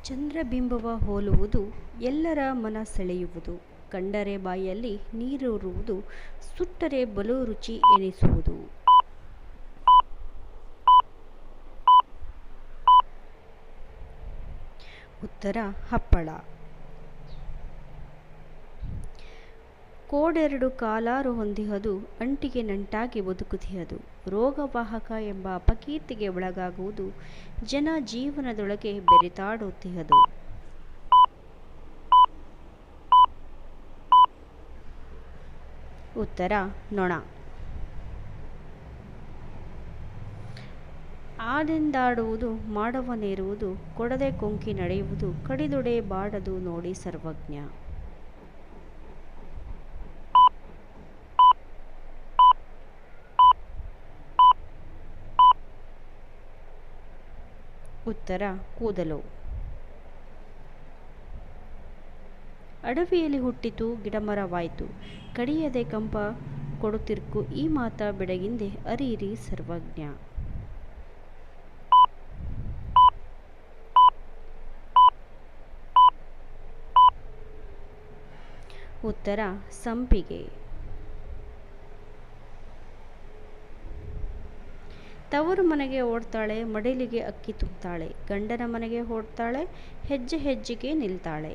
ಚಂದ್ರಬಿಂಬವ ಹೋಲುವುದು ಎಲ್ಲರ ಮನ ಸೆಳೆಯುವುದು. ಕಂಡರೆ ಬಾಯಲ್ಲಿ ನೀರೂರುವುದು, ಸುಟ್ಟರೆ ಬಲು ರುಚಿ ಎನಿಸುವುದು. ಉತ್ತರ ಹಪ್ಪಳ. ಕೋಡೆರಡು ಕಾಲಾರು ಹೊಂದಿಹದು, ಅಂಟಿಗೆ ನಂಟಾಗಿ ಬದುಕುತಿಹದು. ರೋಗವಾಹಕ ಎಂಬ ಅಪಕೀರ್ತಿಗೆ ಒಳಗಾಗುವುದು, ಜನ ಜೀವನದೊಳಗೆ ಬೆರೆತಾಡುತ್ತಿಹದು. ಉತ್ತರ ನೊಣ. ಆನೆಂದಾಡುವುದು, ಮಾಡವನೇರುವುದು, ಕೊಡದೆ ಕೊಂಕಿ ನಡೆಯುವುದು, ಕಡಿದೊಡೆ ಬಾಡದು ನೋಡಿ ಸರ್ವಜ್ಞ. ಉತ್ತರ ಕೂದಲು. ಅಡವಿಯಲ್ಲಿ ಹುಟ್ಟಿತು ಗಿಡಮರವಾಯ್ತು, ಕಡಿಯದೆ ಕಂಪ ಕೊಡುತ್ತಿರ್ಕು ಈ ಮಾತ ಬೆಡಗಿಂದೆ ಅರಿಯಿರಿ ಸರ್ವಜ್ಞ. ಉತ್ತರ ಸಂಪಿಗೆ. ತವರು ಮನೆಗೆ ಓಡ್ತಾಳೆ, ಮಡಿಲಿಗೆ ಅಕ್ಕಿ ತುಂಬ್ತಾಳೆ, ಗಂಡನ ಮನೆಗೆ ಓಡ್ತಾಳೆ, ಹೆಜ್ಜೆ ಹೆಜ್ಜೆಗೆ ನಿಲ್ತಾಳೆ.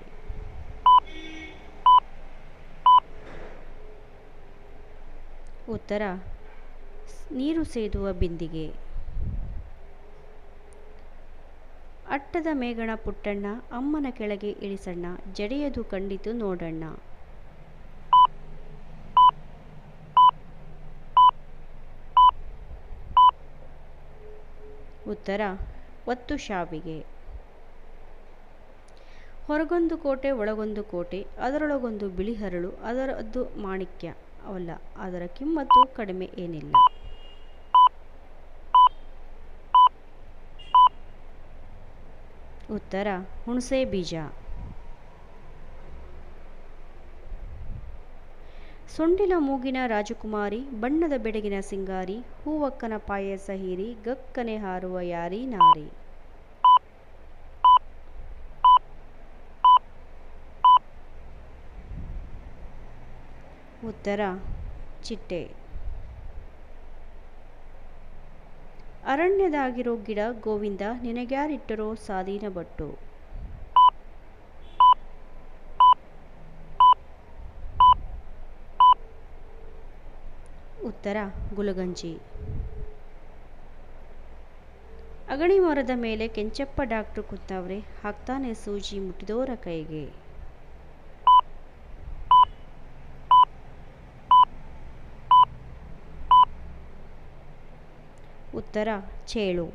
ಉತ್ತರ ನೀರು ಸೇದುವ ಬಿಂದಿಗೆ. ಅಟ್ಟದ ಮೇಗಣ ಪುಟ್ಟಣ್ಣ, ಅಮ್ಮನ ಕೆಳಗೆ ಇಳಿಸಣ್ಣ, ಜಡೆಯದು ಕಂಡಿತು ನೋಡಣ್ಣ. ಉತ್ತರ ಒತ್ತು ಶಾವಿಗೆ. ಹೊರಗೊಂದು ಕೋಟೆ ಒಳಗೊಂದು ಕೋಟೆ, ಅದರೊಳಗೊಂದು ಬಿಳಿ ಹರಳು, ಅದರದ್ದು ಮಾಣಿಕ್ಯ ಅವಲ್ಲ, ಅದರ ಕಿಮ್ಮತ್ತು ಕಡಿಮೆ ಏನಿಲ್ಲ. ಉತ್ತರ ಹುಣಸೆ ಬೀಜ. ಸೊಂಡಿಲ ಮೂಗಿನ ರಾಜಕುಮಾರಿ, ಬಣ್ಣದ ಬೆಡಗಿನ ಸಿಂಗಾರಿ, ಹೂವಕ್ಕನ ಪಾಯಸ ಹೀರಿ, ಗಕ್ಕನೆ ಹಾರುವ ಯಾರಿ ನಾರಿ. ಉತ್ತರ ಚಿಟ್ಟೆ. ಅರಣ್ಯದಾಗಿರೋ ಗಿಡ ಗೋವಿಂದ, ನಿನಗ್ಯಾರಿಟ್ಟರೋ ಸಾದೀನ ಬಟ್ಟು. ಉತ್ತರ ಗುಲಗಂಜಿ. ಅಗಣಿ ಮರದ ಮೇಲೆ ಕೆಂಚಪ್ಪ ಡಾಕ್ಟ್ರು ಕುಂತವ್ರೆ, ಹಾಕ್ತಾನೆ ಸೂಜಿ ಮುಟ್ಟಿದೋರ ಕೈಗೆ. ಉತ್ತರ ಚೇಳು.